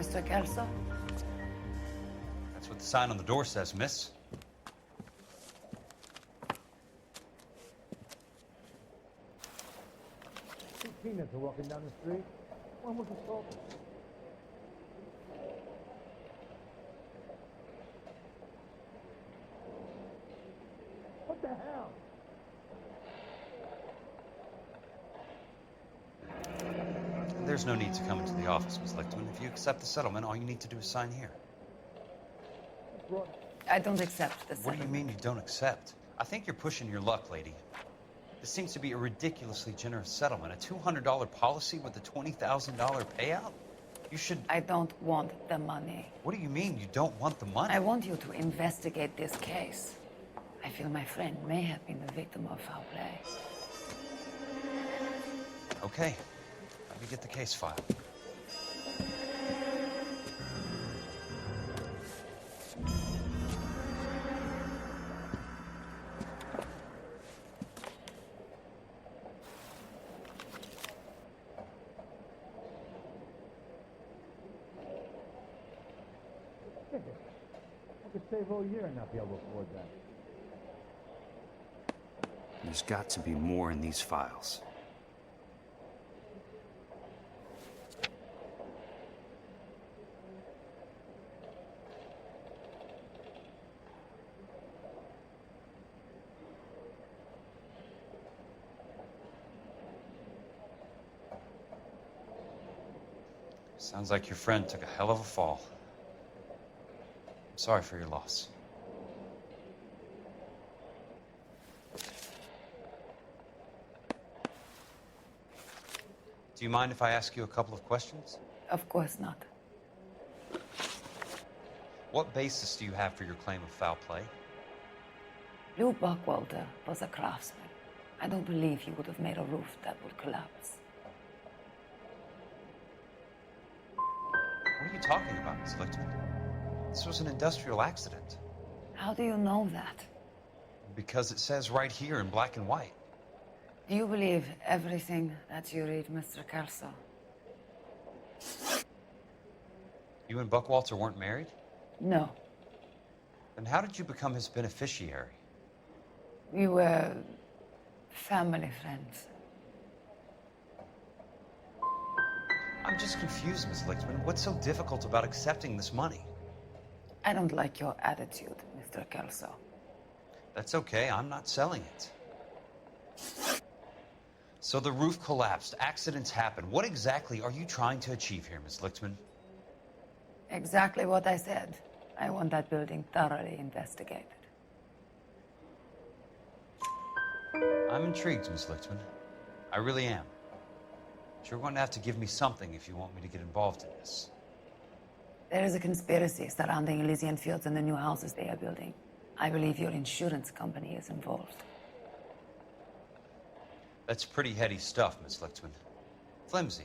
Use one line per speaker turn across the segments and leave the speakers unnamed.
Mr. Kelso?
That's what the sign on the door says, miss.
Two peanuts are walking down the street. One was assaulted. What the hell?
There's no need to come into the office, Miss Lichtman. If you accept the settlement, all you need to do is sign here.
I don't accept the
What do
settlement.
you mean you don't accept? I think you're pushing your luck, lady. This seems to be a ridiculously generous settlement. A $200 policy with a $20,000 payout? You should...
I don't want the money.
What do you mean you don't want the money?
I want you to investigate this case. I feel my friend may have been the victim of foul play.
Okay. Let me get the case file.
I could save all year and not be able to afford that.
There's got to be more in these files. Sounds like your friend took a hell of a fall. I'm sorry for your loss. Do you mind if I ask you a couple of questions?
Of course not.
What basis do you have for your claim of foul play?
Lou Buckwalter was a craftsman. I don't believe he would have made a roof that would collapse.
What are you talking about, Miss Lichtman? This was an industrial accident.
How do you know that?
Because it says right here in black and white.
Do you believe everything that you read, Mr. Kelso?
You and Buckwalter weren't married?
No.
Then how did you become his beneficiary?
We were family friends.
I'm just confused, Miss Lichtman. What's so difficult about accepting this money?
I don't like your attitude, Mr. Kelso.
That's okay. I'm not selling it. So the roof collapsed. Accidents happen. What exactly are you trying to achieve here, Miss Lichtman?
Exactly what I said. I want that building thoroughly investigated.
I'm intrigued, Miss Lichtman. I really am. But you're going to have to give me something if you want me to get involved in this.
There is a conspiracy surrounding Elysian Fields and the new houses they are building. I believe your insurance company is involved.
That's pretty heady stuff, Miss Lichtman. Flimsy,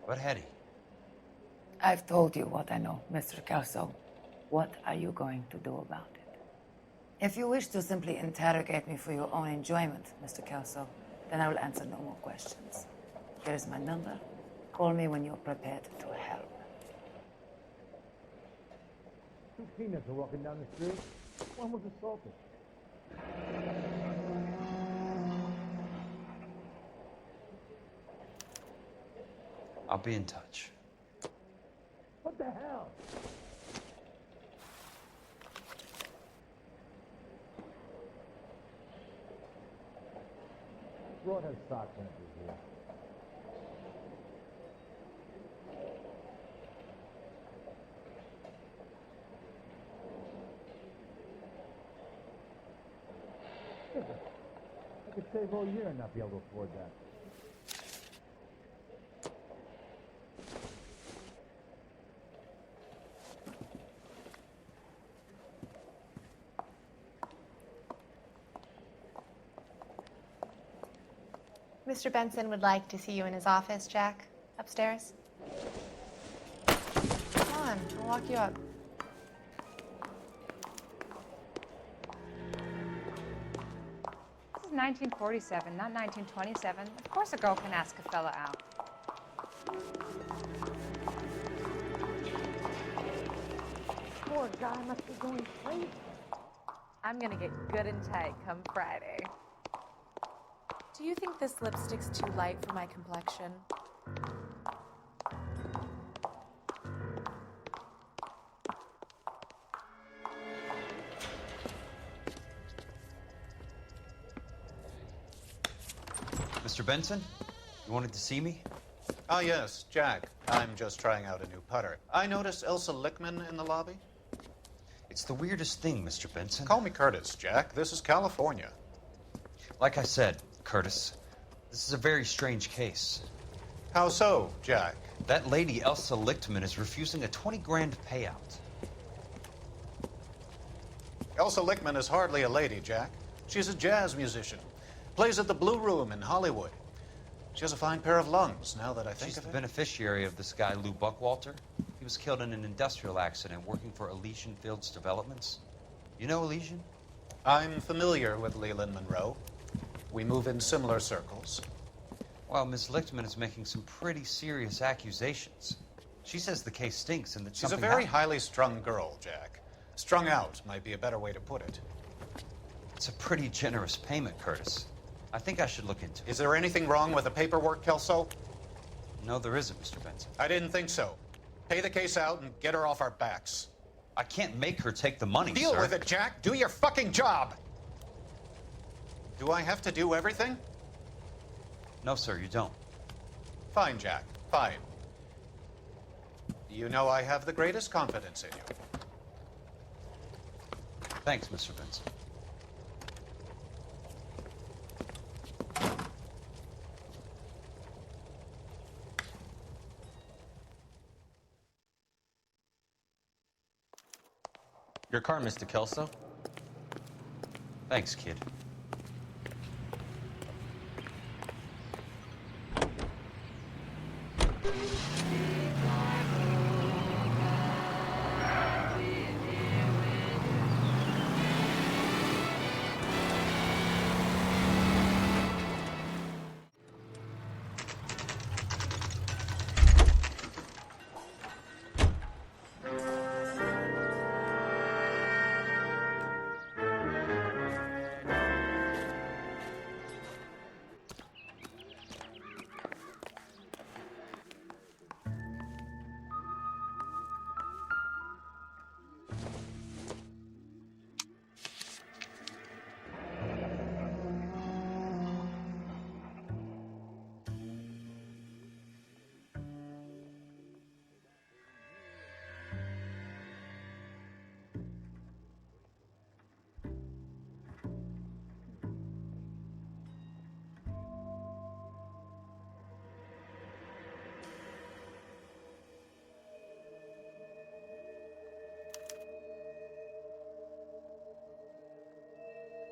but heady.
I've told you what I know, Mr. Kelso. What are you going to do about it? If you wish to simply interrogate me for your own enjoyment, Mr. Kelso, then I will answer no more questions. Here is my number. Call me when you're prepared to help.
Two peanuts are walking down the street. One was assaulted.
I'll be in touch.
What the hell? Broad has sock winters here. I could save all year and not be able to afford that.
Mr. Benson would like to see you in his office, Jack. Upstairs. Come on, I'll walk you up.
This is 1947, not 1927. Of course a girl can ask a fella out.
Poor guy must be going crazy.
I'm gonna get good and tight come Friday.
Do you think this lipstick's too light for my complexion?
Mr. Benson, you wanted to see me?
Ah, yes, Jack. I'm just trying out a new putter. I noticed Elsa Lickman in the lobby.
It's the weirdest thing, Mr. Benson.
Call me Curtis, Jack. This is California.
Like I said, Curtis, this is a very strange case.
How so, Jack?
That lady, Elsa Lichtman, is refusing a 20 grand payout.
Elsa Lickman is hardly a lady, Jack. She's a jazz musician. Plays at the Blue Room in Hollywood. She has a fine pair of lungs, now that I think
She's
of
the
it.
beneficiary of this guy, Lou Buckwalter. He was killed in an industrial accident working for Elysian Fields Developments. You know Elysian?
I'm familiar with Leland Monroe. We move in similar circles.
Well, Miss Lichtman is making some pretty serious accusations. She says the case stinks and that
She's a
something
very
happened.
highly strung girl, Jack. Strung out might be a better way to put it.
It's a pretty generous payment, Curtis. I think I should look into it.
Is there anything wrong with the paperwork, Kelso?
No, there isn't, Mr. Benson.
I didn't think so. Pay the case out and get her off our backs.
I can't make her take the money,
Deal
sir.
with it, Jack. Do your fucking job. Do I have to do everything?
No, sir, you don't.
Fine, Jack. Fine. You know I have the greatest confidence in you.
Thanks, Mr. Benson.
Your car, Mr. Kelso.
Thanks, kid.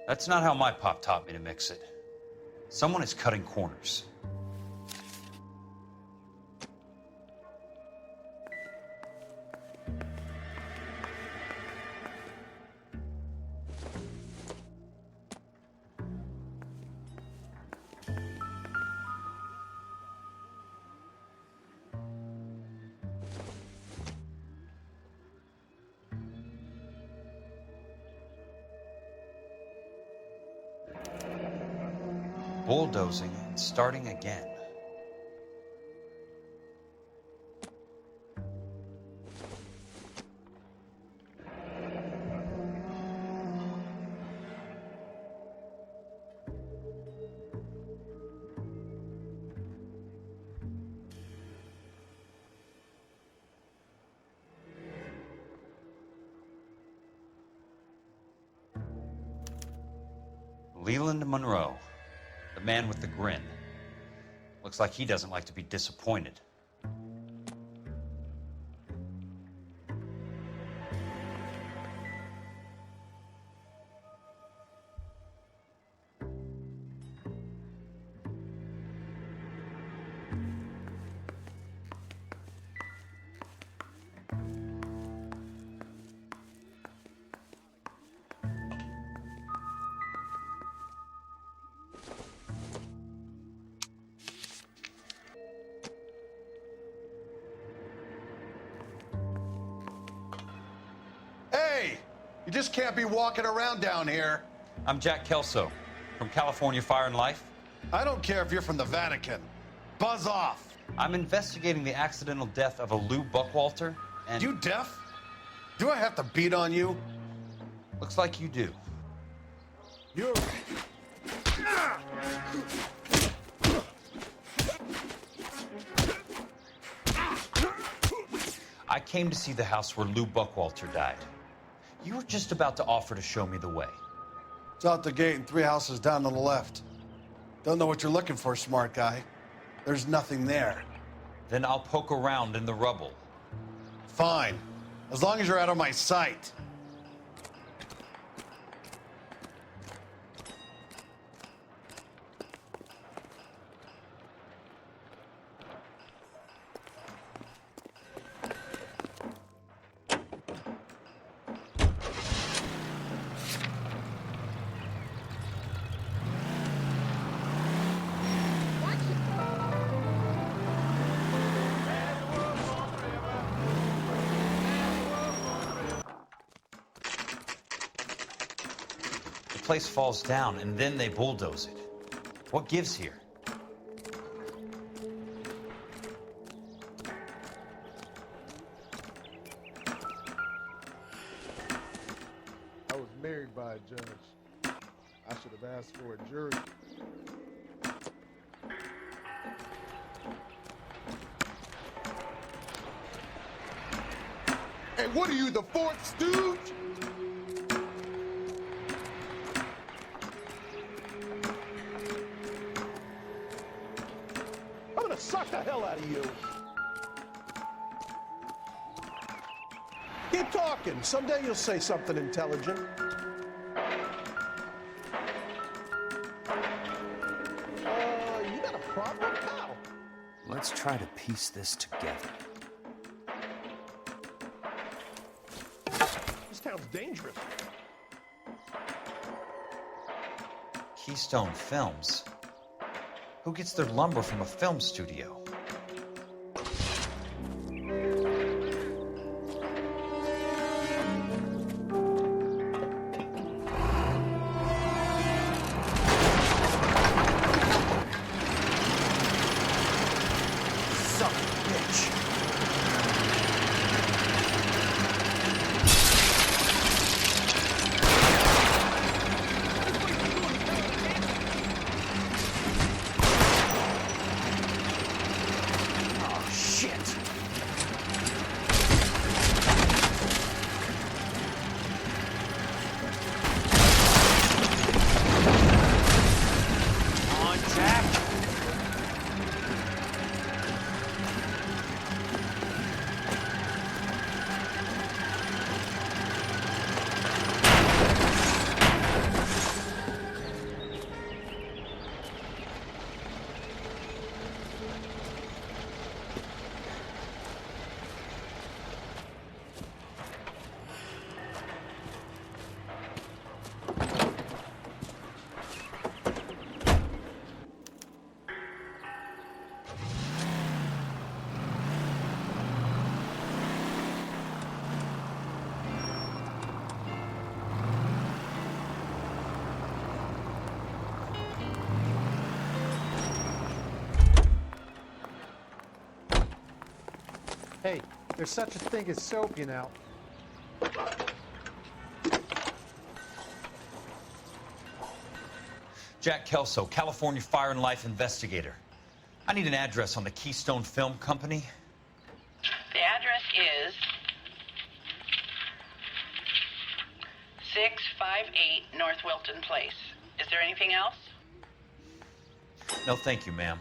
That's not how my pop taught me to mix it. Someone is cutting corners. Bulldozing and starting again. Leland Monroe. The man with the grin. Looks like he doesn't like to be disappointed.
You just can't be walking around down here.
I'm Jack Kelso from California Fire and Life.
I don't care if you're from the Vatican. Buzz off.
I'm investigating the accidental death of a Lou Buckwalter, and...
You deaf? Do I have to beat on you?
Looks like you do.
You're...
I came to see the house where Lou Buckwalter died. You were just about to offer to show me the way.
It's out the gate and 3 houses down on the left. Don't know what you're looking for, smart guy. There's nothing there.
Then I'll poke around in the rubble.
Fine. As long as you're out of my sight.
The place falls down, and then they bulldoze it. What gives here?
I was married by a judge. I should have asked for a jury. Hey, what are you, the fourth stooge? I'm gonna suck the hell out of you. Keep talking. Someday you'll say something intelligent. You got a problem, pal?
Let's try to piece this together.
This town's dangerous.
Keystone Films? Who gets their lumber from a film studio? Son of a bitch. Oh, shit. Come on, Jack.
Hey, there's such a thing as soap, you know.
Jack Kelso, California Fire and Life investigator. I need an address on the Keystone Film Company.
The address is 658 North Wilton Place. Is there anything else?
No, thank you, ma'am.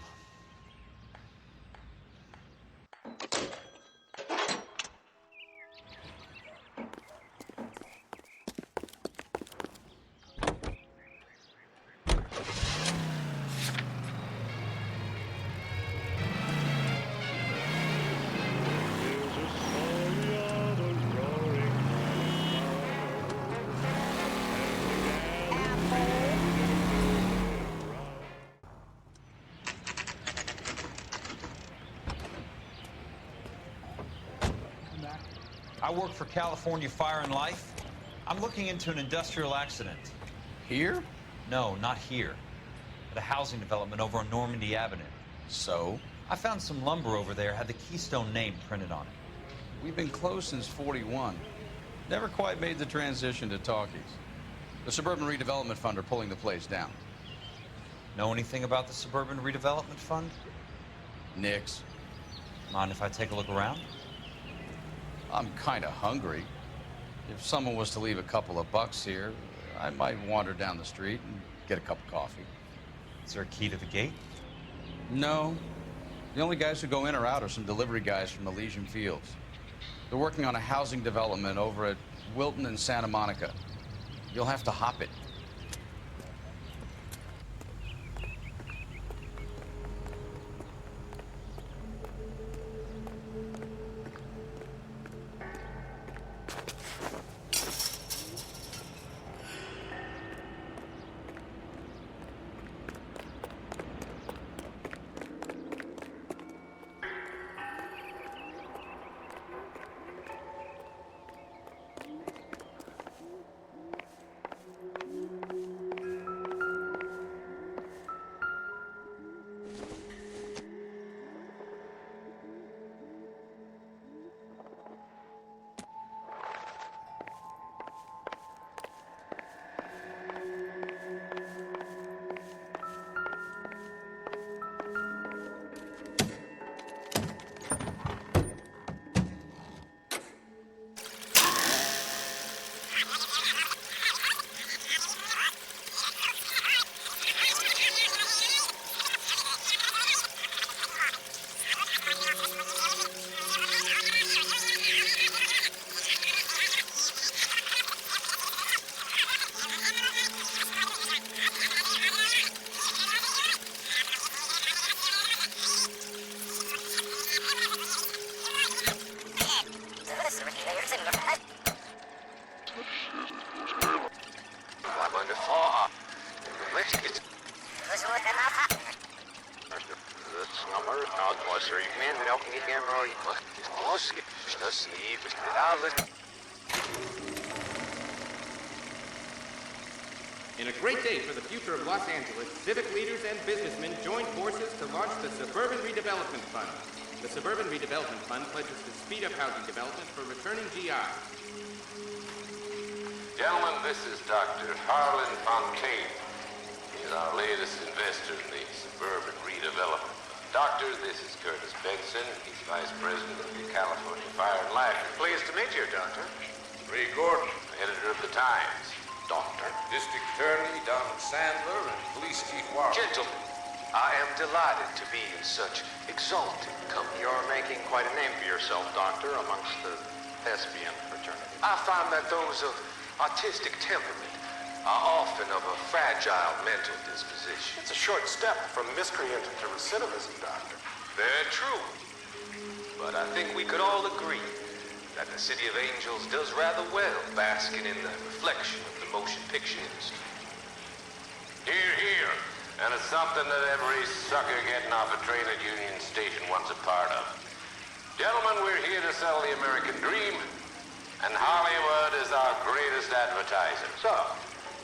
I work for California Fire and Life. I'm looking into an industrial accident.
Here?
No, not here. At a housing development over on Normandy Avenue.
So?
I found some lumber over there, had the Keystone name printed on it.
We've been closed since '41. Never quite made the transition to talkies. The Suburban Redevelopment Fund are pulling the place down.
Know anything about the Suburban Redevelopment Fund?
Nix.
Mind if I take a look around?
I'm kind of hungry. If someone was to leave a couple of bucks here, I might wander down the street and get a cup of coffee.
Is there a key to the gate?
No. The only guys who go in or out are some delivery guys from Elysian Fields. They're working on a housing development over at Wilton and Santa Monica. You'll have to hop it.
In a great day for the future of Los Angeles, civic leaders and businessmen joined forces to launch the Suburban Redevelopment Fund. The Suburban Redevelopment Fund pledges to speed up housing development for returning GI.
Gentlemen, this is Dr. Harlan Fontaine. He's our latest investor in the Suburban Redevelopment Fund. Doctor, this is Curtis Benson. He's Vice President of the California Fire and Life. Pleased to meet you, Doctor. Ray Gordon, editor of the Times. Doctor. District Attorney Donald Sandler and Police Chief Warren. Gentlemen, I am delighted to be in such exalted company. You're making quite a name for yourself, Doctor, amongst the thespian fraternity. I find that those of artistic temperament are often of a fragile mental disposition. It's a short step from miscreant to recidivism, Doctor. Very true. But I think we could all agree that the City of Angels does rather well basking in the reflection of the motion picture industry. Hear, hear. And it's something that every sucker getting off a train at Union Station wants a part of. Gentlemen, we're here to sell the American dream, and Hollywood is our greatest advertiser. So,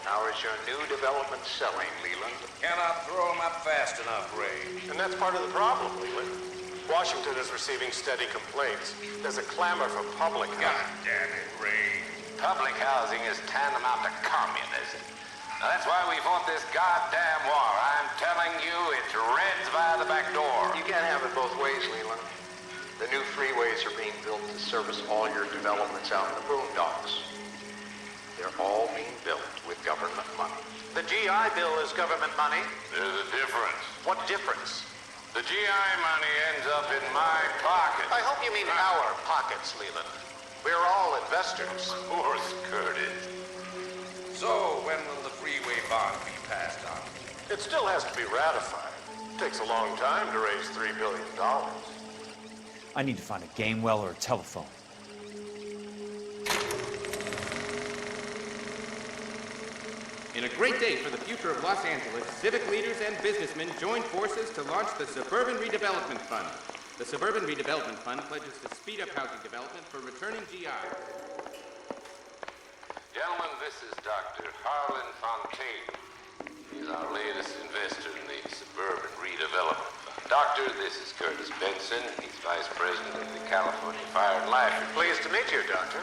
how is your new development selling, Leland? Cannot throw them up fast enough, Ray. And that's part of the problem, Leland. Washington is receiving steady complaints. There's a clamor for public housing. God damn it, Ray. Public housing is tantamount to communism. Now, that's why we fought this goddamn war. I'm telling you, it's Reds via the back door. You can't have it both ways, Leland. The new freeways are being built to service all your developments out in the boondocks. They're all being built with government money. The GI Bill is government money. There's a difference. What difference? The GI money ends up in my pocket. I hope you mean our pockets, Leland. We're all investors. Of course, Curtis. So, when will the freeway bond be passed on? It still has to be ratified. It takes a long time to raise $3 billion.
I need to find a game well or a telephone.
In a great day for the future of Los Angeles, civic leaders and businessmen joined forces to launch the Suburban Redevelopment Fund. The Suburban Redevelopment Fund pledges to speed up housing development for returning GI.
Gentlemen, this is Dr. Harlan Fontaine. He's our latest investor in the Suburban Redevelopment Fund. Doctor, this is Curtis Benson. He's Vice President of the California Fire and Life.
Pleased to meet you, Doctor.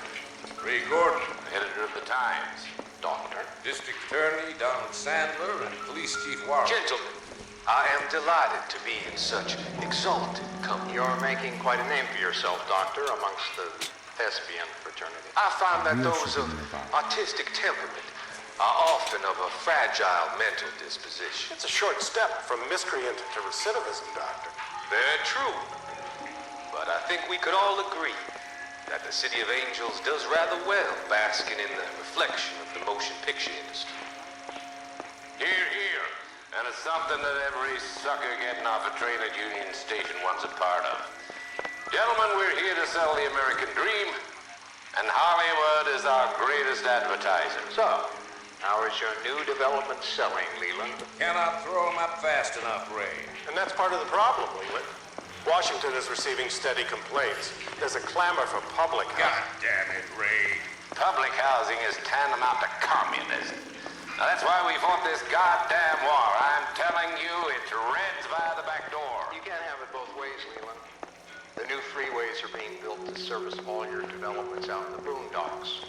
Ray Gordon, editor of the Times.
Doctor.
District Attorney Donald Sandler and Police Chief Warren.
Gentlemen, I am delighted to be in such exalted company.
You're making quite a name for yourself, Doctor, amongst the thespian fraternity.
I find that those of artistic temperament are often of a fragile mental disposition.
It's a short step from miscreant to recidivism, Doctor.
Very true. But I think we could all agree that the City of Angels does rather well basking in the reflection of the motion picture industry.
Here, here. And it's something that every sucker getting off a train at Union Station wants a part of. Gentlemen, we're here to sell the American dream, and Hollywood is our greatest advertiser.
So, how is your new development selling, Leland?
Cannot throw them up fast enough, Ray.
And that's part of the problem, Leland. Washington is receiving steady complaints. There's a clamor for public housing.
God damn it, Ray. Public housing is tantamount to communism. Now, that's why we fought this goddamn war. I'm telling you, it's Reds via the back door.
You can't have it both ways, Leland. The new freeways are being built to service all your developments out in the boondocks.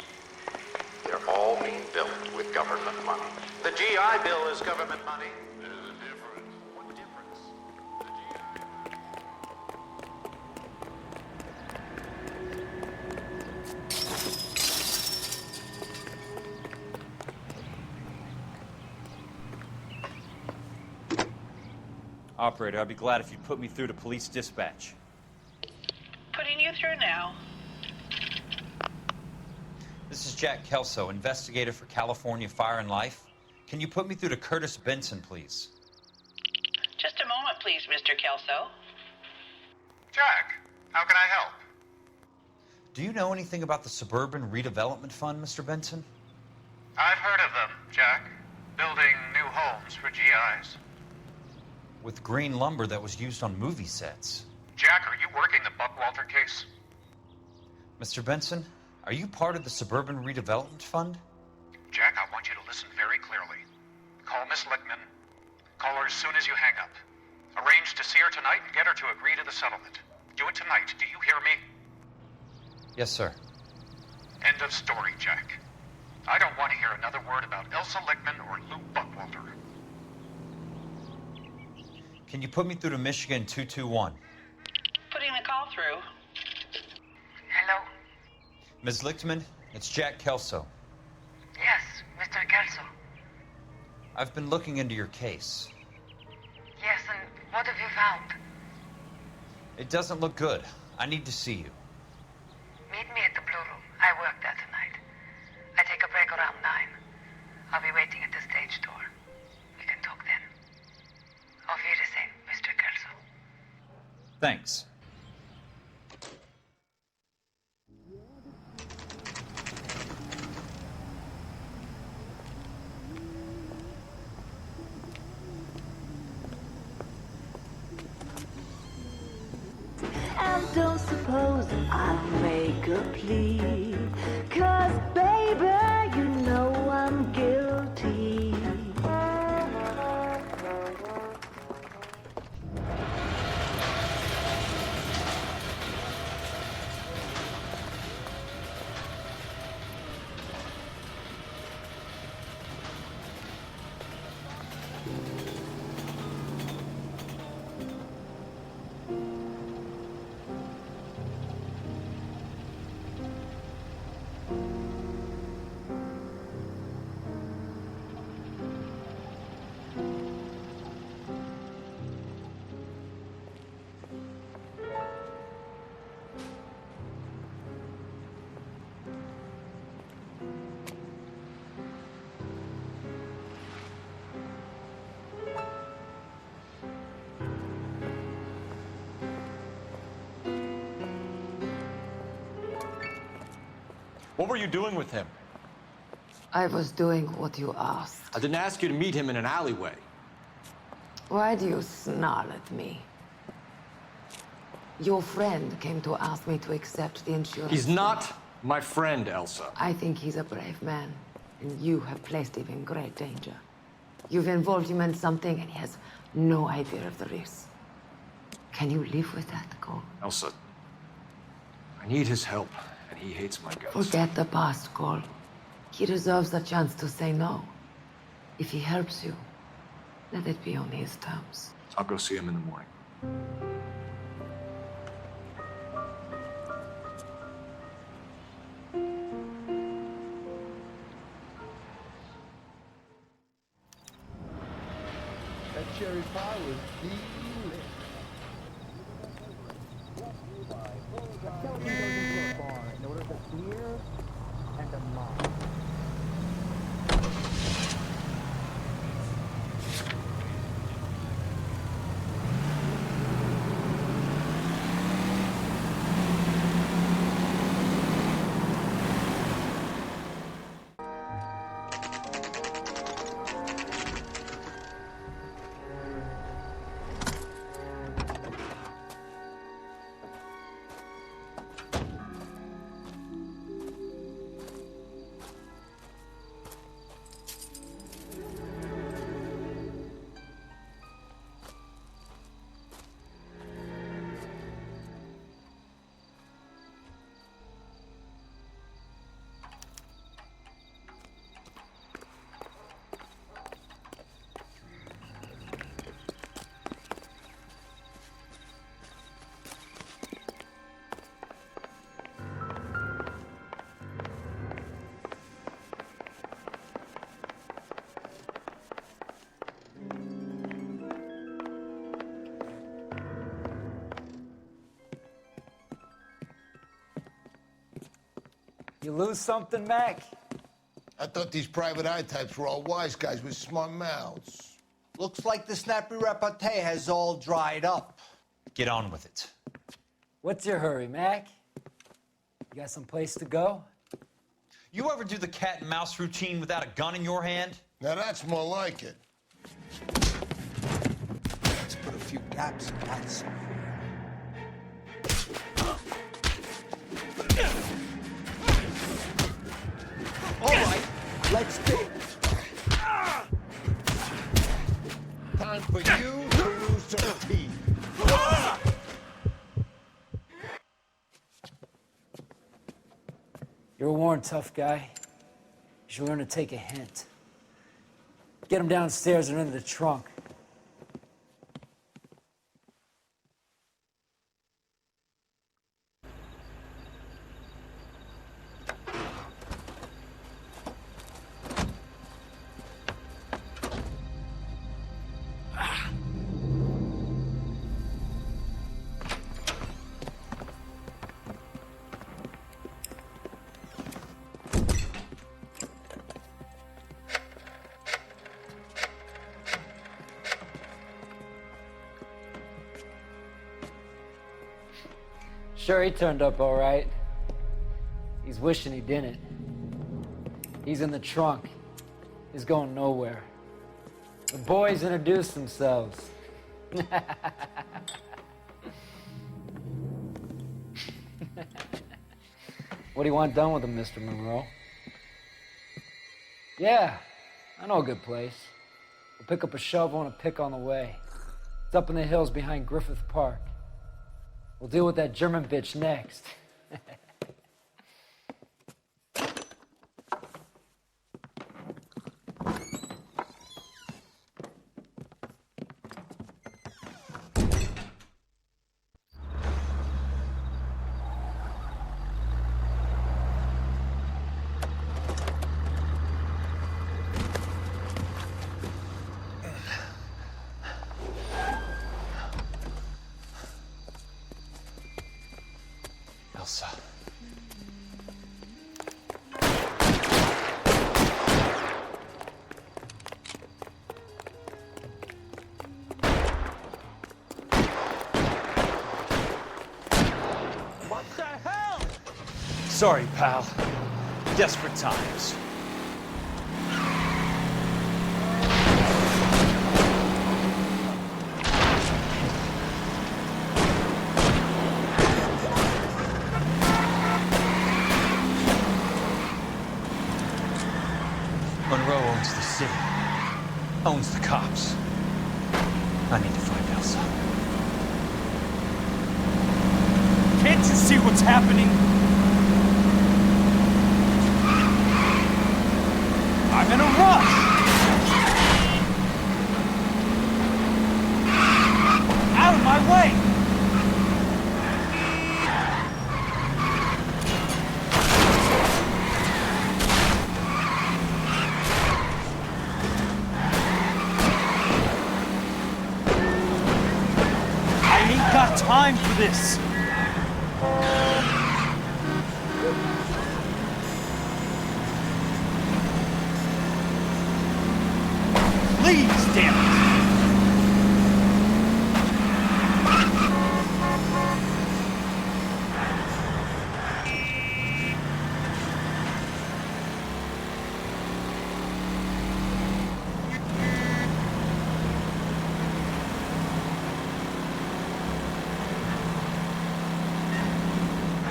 They're all being built with government money. The GI Bill is government money.
There's a difference.
What difference?
Operator, I'd be glad if you'd put me through to police dispatch.
Putting you through now.
This is Jack Kelso, investigator for California Fire and Life. Can you put me through to Curtis Benson, please?
Just a moment, please, Mr. Kelso.
Jack, how can I help?
Do you know anything about the Suburban Redevelopment Fund, Mr. Benson?
I've heard of them, Jack. Building new homes for GIs.
With green lumber that was used on movie sets.
Jack, are you working the Buckwalter case?
Mr. Benson, are you part of the Suburban Redevelopment Fund?
Jack, I want you to listen very clearly. Call Miss Lickman. Call her as soon as you hang up. Arrange to see her tonight and get her to agree to the settlement. Do it tonight. Do you hear me?
Yes, sir.
End of story, Jack. I don't want to hear another word about Elsa Lickman or Lou Buckwalter.
Can you put me through to Michigan 221?
Putting the call through.
Hello?
Ms. Lichtman, it's Jack Kelso.
Yes, Mr. Kelso.
I've been looking into your case.
Yes, and what have you found?
It doesn't look good. I need to see you.
Meet me at the Blue Room. I work there tonight. I take a break around 9. I'll be waiting at the stage door. We can talk then. Auf Wiedersehen, Mr. Kelso.
Thanks.
And don't suppose I'll make a plea, 'cause baby, you know I'm guilty.
What were you doing with him?
I was doing what you asked.
I didn't ask you to meet him in an alleyway.
Why do you snarl at me? Your friend came to ask me to accept the insurance.
He's not My friend, Elsa.
I think he's a brave man, and you have placed him in great danger. You've involved him in something, and he has no idea of the risk. Can you live with that, Cole?
Elsa, I need his help, and he hates my guts.
Forget the past, Cole. He deserves a chance to say no. If he helps you, let it be on his terms.
I'll go see him in the morning.
That cherry pie was delicious. A skeleton goes into a bar and orders a beer and a mop.
You lose something, Mac?
I thought these private eye types were all wise guys with smart mouths.
Looks like the snappy repartee has all dried up.
Get on with it.
What's your hurry, Mac? You got some place to go?
You ever do the cat and mouse routine without a gun in your hand?
Now that's more like it.
Let's put a few gaps in that square. All right, let's do it.
Time for you to lose some teeth.
You're a worn, tough guy. You should learn to take a hint. Get him downstairs and into the trunk. Sure, he turned up all right. He's wishing he didn't. He's in the trunk. He's going nowhere. The boys introduced themselves. What do you want done with him, Mr. Monroe? Yeah, I know a good place. We'll pick up a shovel and a pick on the way. It's up in the hills behind Griffith Park. We'll deal with that German bitch next.
Elsa.
What the hell?
Sorry, pal. Desperate times. owns the cops? I need to find Elsa. Can't you see what's happening? I'm in a rush! Out of my way! I ain't got time for this! Please, damn it!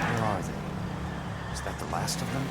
Where are they? Is that the last of them?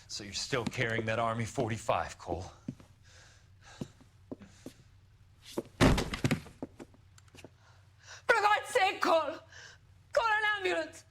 So you're still carrying that Army 45, Cole?
For God's sake, Cole! Call an ambulance!